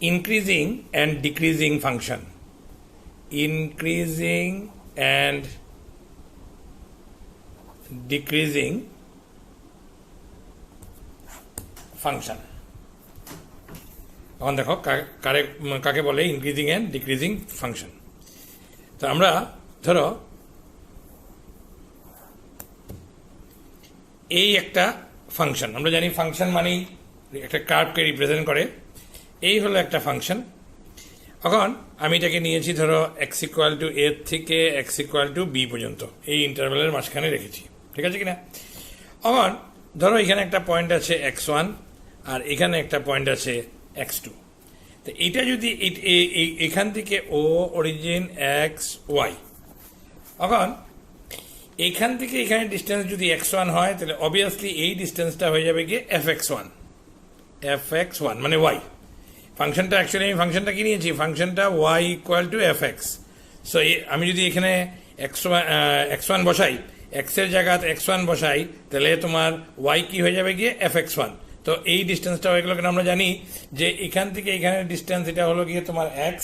increasing and decreasing function. Increasing and decreasing function. এখন দেখো কাকে বলে ইনক্রিজিং অ্যান্ড ডিক্রিজিং ফাংশন। তো আমরা ধরো এই একটা ফাংশন, আমরা জানি ফাংশন মানেই একটা কার্ভকে রিপ্রেজেন্ট করে। এই হলো একটা ফাংশন। এখন আমি এটাকে নিয়েছি ধরো x ইকুয়াল টু a থেকে x ইকুয়াল টু b পর্যন্ত, এই ইন্টারভ্যালের মাঝখানে রেখেছি, ঠিক আছে কিনা। এখন ধরো এখানে একটা পয়েন্ট আছে x1 আর এখানে একটা পয়েন্ট আছে x2। তো এইটা যদি এখান থেকে ও অরিজিন xy, এখন এইখান থেকে এখানে ডিস্টেন্স যদি x1 হয় তাহলে অবভিয়াসলি এই ডিস্টেন্সটা হয়ে যাবে কি fx1 মানে y। ফাংশনটা অ্যাকচুয়ালি আমি ফাংশনটা কি নিয়েছি, ফাংশনটা y equal two fx। So আমি যদি এখানে x1 বসাই, x এর জায়গাতে x1 বসাই, তাহলে তোমার y কি হয়ে যাবে গিয়ে fx1। তো এই ডিস্টেন্সটা হয়ে গেল, কেন আমরা জানি যে এখান থেকে এখানের ডিস্টেন্স এটা হলো গিয়ে তোমার x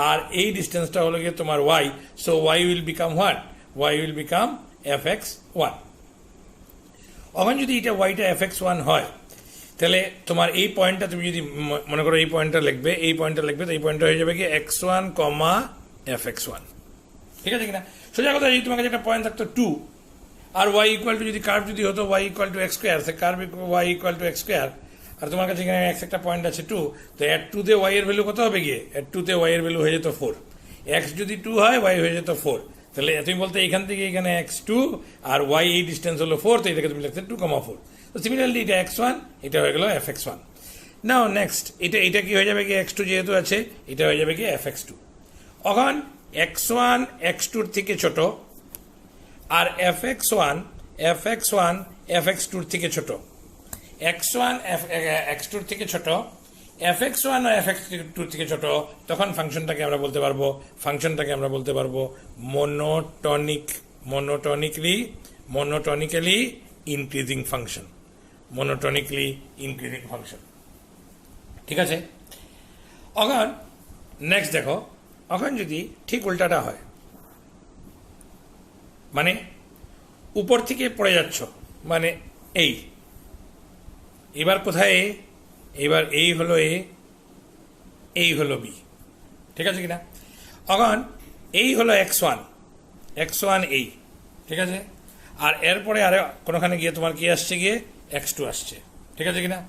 আর এই ডিস্টেন্সটা হলো গিয়ে তোমার y। So y will become what, y will become fx1। এখন যদি এটা yটা fx1 হয় তাহলে তোমার এই পয়েন্টটা তুমি যদি মনে করো এই পয়েন্টটা লিখবে, এই পয়েন্টটা লিখবে, তো এই পয়েন্টটা হয়ে যাবে কি x1, fx1, ঠিক আছে কিনা। সোজা কথা, যদি তোমার কাছে একটা পয়েন্ট থাকতো 2 আর y ইকুয়াল টু যদি কার্ভ যদি হতো y equal to x square, সে curve y equal to x square, আর তোমার কাছে এখানে x একটা পয়েন্ট আছে 2, তো এট 2 তে y এর ভ্যালু কত হবে গিয়ে, এট 2 তে y এর ভ্যালু হয়ে যেত 4। x যদি 2 হয় y হয়ে যেত 4, তাহলে তুমি বলতে এখান থেকে এখানে x2 আর y এই ডিস্টেন্স হলো 4, তো এটাকে তুমি লিখতে 2,4। তো সিমিলারলি এটা x1, এটা হয়ে গেল fx1। নাও নেক্সট এটা কি হয়ে যাবে কি x2 যেহেতু আছে, এটা হয়ে যাবে কি fx2। এখন x1 x2 থেকে ছোট আর fx1 fx2 থেকে ছোট, x1 x2 থেকে ছোট, fx1 ও fx2 থেকে ছোট, তখন ফাংশনটাকে আমরা বলতে পারবো মোনোটনিক্যালি ইনক্রিজিং ফাংশন। ঠিক আছে। এখন নেক্সট দেখো, এখন যদি ঠিক উল্টাটা হয়, মানে উপর থেকে পড়ে যাচ্ছ, মানে এবার কোথায় এবার এই হলো এই হলো বি, ঠিক আছে কিনা। এখন এই হলো x1 এই, ঠিক আছে। আর এরপরে আরে কোনোখানে গিয়ে তোমার কি আসছে গিয়ে x2 আসছে, ঠিক আছে কিনা।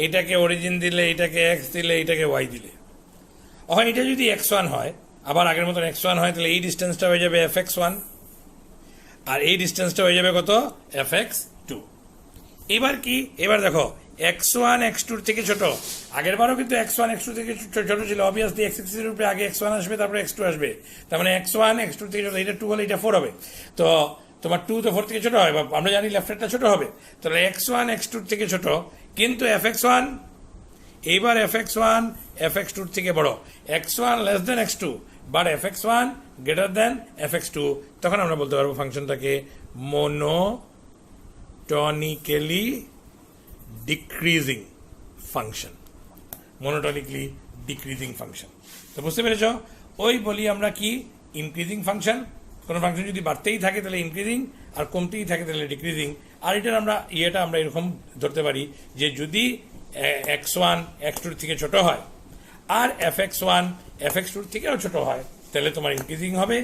এইটাকে অরিজিন দিলে, এটাকে x দিলে, এটাকে y দিলে। এখন এটা যদি x1 হয়, আবার আগের মতন x1 হয়, তাহলে এই ডিস্টেন্সটা হয়ে যাবে fx1 আর এই ডিস্টেন্সটা হয়ে যাবে কত, fx2। এবার কি, এবার দেখো x1 x2 থেকে ছোট, আগের বারও কিন্তু x1 x2 থেকে ছোট ছিল, অবভিয়াসলি x এর উপরে আগে x1 আসবে, তারপরে x2 আসবে, তার মানে x1 x2 থেকে ছোট, এটা 2 হলে এটা 4 হবে। তো তোমার 2 তো 4 থেকে ছোট হয়, আমরা জানি লেফটেরটা ছোট হবে, তাহলে x1 x2 থেকে ছোট, কিন্তু fx1, এইবার fx1 fx2 থেকে বড়, x1 less than x2 but fx1 greater than fx2, তখন আমরা বলতে পারবো ফাংশনটাকে মোনোটনিক্যালি ডিক্রিজিং ফাংশন। তো বুঝতে পেরেছ, ওই বলি আমরা কি ইনক্রিজিং ফাংশন। কোনো ফাংশন যদি বাড়তেই থাকে তাহলে ইনক্রিজিং, আর কমতেই থাকে তাহলে ডিক্রিজিং। আর এটার আমরা আমরা এরকম ধরতে পারি যে যদি x1 x2 থেকে ছোট হয় আর fx1 fx2 থেকেও ছোট হয়, তাহলে তোমার ইনক্রিজিং হবে।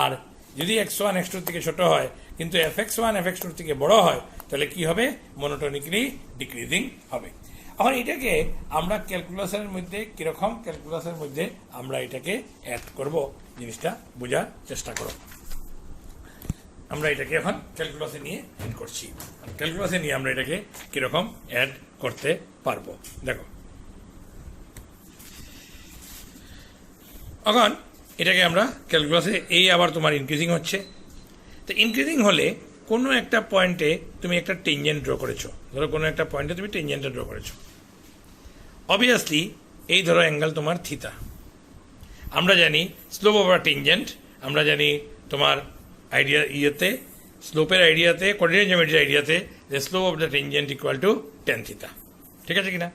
আর যদি x1 x2 থেকে ছোট হয় কিন্তু fx1 fx2 থেকে বড় হয়, তাহলে কি হবে, মোনোটনিক্যালি ডিক্রিজিং হবে। এখন এটাকে আমরা ক্যালকুলাসের মধ্যে কিরকম আমরা এটাকে অ্যাড করব, জিনিসটা বোঝার চেষ্টা করো। আমরা এটাকে এখন ক্যালকুলাসে নিয়ে অ্যাড করছি, ক্যালকুলাসে নিয়ে আমরা এটাকে কিরকম অ্যাড করতে পারবো। দেখো এখন এটাকে আমরা ক্যালকুলাসে, এই আবার তোমার ইনক্রিজিং হচ্ছে। তো ইনক্রিজিং হলে কোনো একটা পয়েন্টে তুমি একটা টেনজেন্ট ড্র করেছো, ধরো কোনো একটা পয়েন্টে তুমি টেনজেন্টটা ড্র করেছো, অবভিয়াসলি এই ধরো অ্যাঙ্গেল তোমার থিতা। আমরা জানি স্লোপ অফ আ টেনজেন্ট, আমরা জানি তোমার আইডিয়া স্লোপের আইডিয়াতে, কোঅর্ডিনেট জিওমেট্রির আইডিয়াতে, যে slope of the tangent equal to tan থিতা, ঠিক আছে কিনা।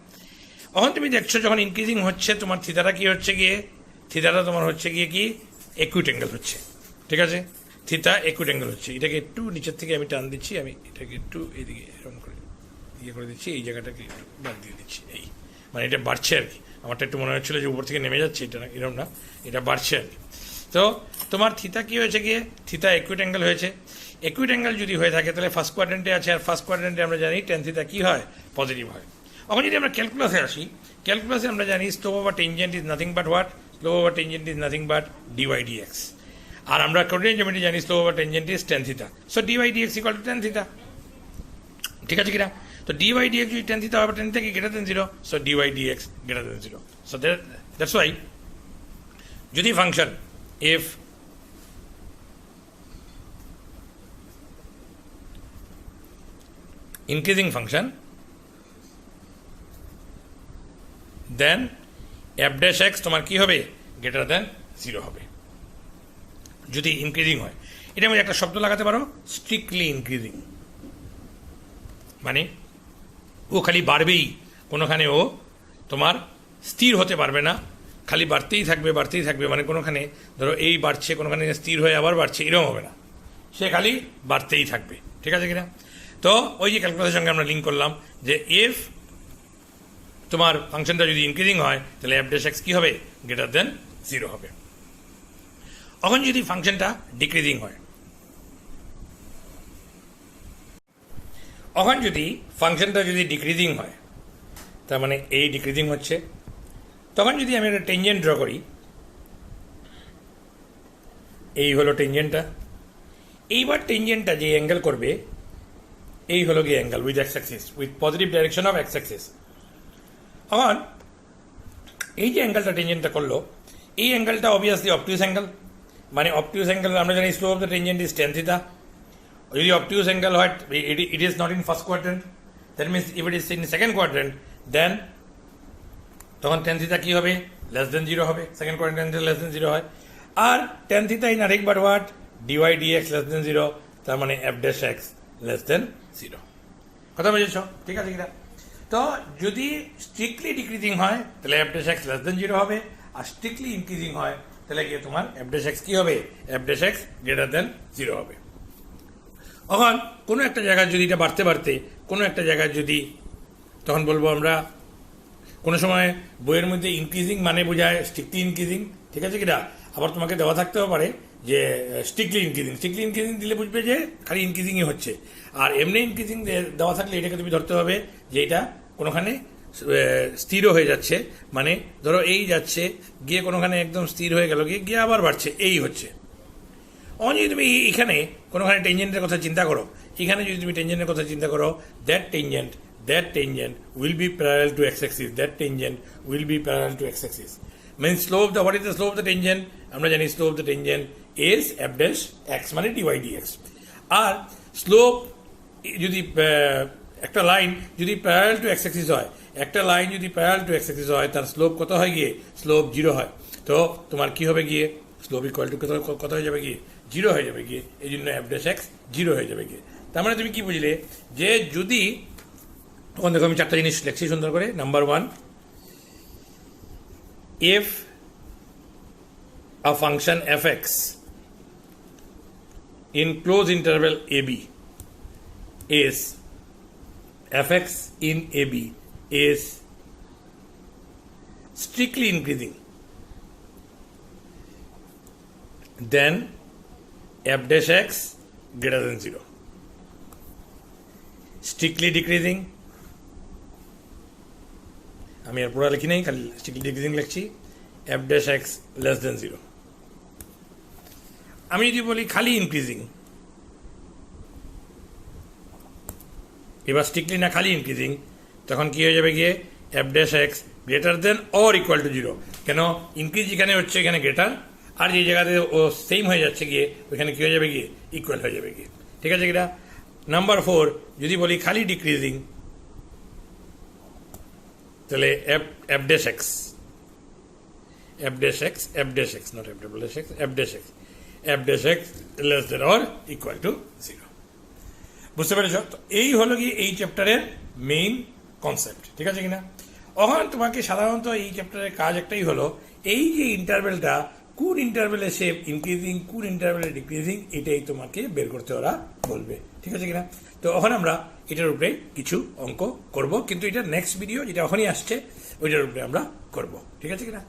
এখন তুমি দেখছো যখন ইনক্রিজিং হচ্ছে তোমার থিতাটা কি হচ্ছে গিয়ে, থিতাটা তোমার হচ্ছে গিয়ে কি একুইট অ্যাঙ্গেল হচ্ছে, ঠিক আছে, থিতা একুইট অ্যাঙ্গেল হচ্ছে। এটাকে একটু নিচের থেকে আমি টান দিচ্ছি, আমি এটাকে একটু এইদিকে এরকম করে ইয়ে করে দিচ্ছি, এই জায়গাটাকে একটু বাদ দিয়ে দিচ্ছি, এই মানে এটা বাড়ছে আর কি। আমারটা একটু মনে হচ্ছিলো যে উপর থেকে নেমে যাচ্ছে, এটা এরকম না, এটা বাড়ছে আর কি। তো তোমার থিতা কি হয়েছে গিয়ে, থিতা একুইট অ্যাঙ্গেল হয়েছে। একুইট অ্যাঙ্গেল যদি হয়ে থাকে তাহলে ফার্স্ট কোয়াড্রেন্টে আছে, আর ফার্স্ট কোয়াড্রেন্টে আমরা জানি টেন থিতা কি হয়, পজিটিভ হয়। এখন যদি আমরা ক্যালকুলাসে আসি, ক্যালকুলাসে আমরা জানি slope over tangent is nothing but what, slope over tangent is nothing but d y d x. আর আমরা কোঅর্ডিনেট জিওমেট্রি জানি slope over tangent is tan theta, so d y d x equal to tan theta, ঠিক আছে কিনা। তো ডিওয়াই ডিএক্স যদি tan theta হবে, tan থেকে greater than zero, so d y d x greater than zero. So that's why যদি function if increasing function then f dash x তোমার কি হবে, গ্রেটার দেন জিরো হবে যদি ইনক্রিজিং হয়। এটা আমি একটা শব্দ লাগাতে পারো, স্ট্রিক্টলি ইনক্রিজিং, মানে ও খালি বাড়বেই, কোনোখানে ও তোমার স্থির হতে পারবে না, খালি বাড়তেই থাকবে বাড়তেই থাকবে, মানে কোনোখানে ধরো এই বাড়ছে, কোনোখানে স্থির হয়ে আবার বাড়ছে, এরকম হবে না, সে খালি বাড়তেই থাকবে, ঠিক আছে কিনা। তো ওই যে ক্যালকুলাসের সঙ্গে আমরা লিঙ্ক করলাম যে এফ তোমার ফাংশনটা যদি ইনক্রিজিং হয় তাহলে এফ ড্যাশ এক্স কি হবে, গ্রেটার দেন জিরো হবে। এখন যদি ফাংশনটা ডিক্রিজিং হয়, এখন যদি ফাংশনটা যদি ডিক্রিজিং হয়, তার মানে এই ডিক্রিজিং হচ্ছে, তখন যদি আমি একটা টেনজেন্ট ড্র করি, এই হলো টেনজেন্টটা, এইবার টেনজেন্টটা যে অ্যাঙ্গেল করবে এই হলো গিয়ে angle with ex Axis, with positive direction of x Axis. এখন এই যে অ্যাঙ্গেলটা টেনজেন্টটা করলো, এই অ্যাঙ্গেলটা অবভিয়াসলি অবটিউস অ্যাঙ্গেল, মানে অবটিউস অ্যাঙ্গেল আমরা জানি slope of the tangent is tan theta. যদি অবটিউস অ্যাঙ্গেল হয়, it is not in first quadrant, that means if it is in second quadrant then তখন টেন থিটা কি হবে, লেস দেন জিরো হবে, second quadrant less than zero হয়। আর tan theta is nothing but what, d y d x less than zero, তার মানে F dash X less than zero. কথা বুঝেছ, ঠিক আছে কিনা। তো যদি স্ট্রিক্টলি ডিক্রিজিং হয় তাহলে F dash X less than zero হবে, আর স্ট্রিক্টলি ইনক্রিজিং হয় তাহলে গিয়ে তোমার এফ ড্যাশ এক্স কি হবে, F dash x greater than zero হবে। এখন কোনো একটা জায়গায় যদি এটা বাড়তে বাড়তে কোনো একটা জায়গায় যদি, তখন বলবো আমরা কোনো সময় বইয়ের মধ্যে ইনক্রিজিং মানে বোঝায় স্ট্রিক্টলি ইনক্রিজিং, ঠিক আছে কিনা। আবার তোমাকে দেওয়া থাকতেও পারে যে স্ট্রিক্টলি ইনক্রিজিং, স্ট্রিক্টলি ইনক্রিজিং দিলে বুঝবে যে খালি ইনক্রিজিংই হচ্ছে, আর এমনি ইনক্রিজিং দেওয়া থাকলে এটাকে তুমি ধরতে হবে যে এটা কোনোখানে স্থিরও হয়ে যাচ্ছে, মানে ধরো এই যাচ্ছে গিয়ে কোনোখানে একদম স্থির হয়ে গেল, গিয়ে গিয়ে আবার বাড়ছে, এই হচ্ছে। অন যদি তুমি এখানে কোনোখানে টেনজেন্টের কথা চিন্তা করো, এখানে যদি তুমি টেনজেন্টের কথা চিন্তা করো, that tangent will be parallel to x-axis, that tangent will be parallel to x-axis. Means slope of the, what is the slope of the tangent? আমরা জানি slope of the tangent is f dash x মানে dy dx. আর slope যদি একটা line যদি parallel to x Axis হয়, একটা line যদি parallel to x Axis হয় তার স্লোপ কত হয় গিয়ে, স্লোপ জিরো হয়। তো তোমার কি হবে গিয়ে, স্লোপ ইকুয়াল টু কত হয়ে যাবে গিয়ে, জিরো হয়ে যাবে গিয়ে, এই জন্য এফ ড্যাশ এক্স জিরো হয়ে যাবে গিয়ে। তার মানে তুমি কি বুঝলে যে যদি, তখন দেখো আমি চারটা জিনিস লিখছি সুন্দর করে। Number one, if a function fx in closed interval ab is fx in ab is strictly increasing, then f dash x greater than 0. Strictly decreasing, আমি আর পুরো লিখি নেই, খালি স্ট্রিক্টলি ডিক্রিজিং লিখছি, F dash X less than zero. আমি যদি বলি খালি ইনক্রিজিং, এবার স্ট্রিক্টলি না খালি ইনক্রিজিং, তখন কি হয়ে যাবে গিয়ে, F dash x greater than or equal to zero. কেন, ইনক্রিজ যেখানে হচ্ছে এখানে গ্রেটার, আর যে জায়গাতে ও সেম হয়ে যাচ্ছে গিয়ে ওইখানে কি হয়ে যাবে গিয়ে, ইকুয়াল হয়ে যাবে গিয়ে, ঠিক আছে কিনা। নাম্বার ফোর, যদি বলি খালি ডিক্রিজিং, তাহলে F dash x not F double dash x, F dash X less than or equal to zero. বুঝতে পেরেছ? তো এই হলো কি এই চ্যাপ্টারের মেইন কনসেপ্ট, ঠিক আছে কিনা। এখন তোমাকে সাধারণত এই চ্যাপ্টারের কাজ একটাই হলো, এই যে ইন্টারভেলটা কোন ইন্টারভেলে সে ইনক্রিজিং, কোন ইন্টারভেলে ডিক্রিজিং, এটাই তোমাকে বের করতে ওরা বলবে, ঠিক আছে কিনা। তো এখন আমরা এটার উপরে কিছু অঙ্ক করব, কিন্তু এটা নেক্সট ভিডিও যেটা এখনই আসছে ওইটার উপরে আমরা করব, ঠিক আছে কিনা।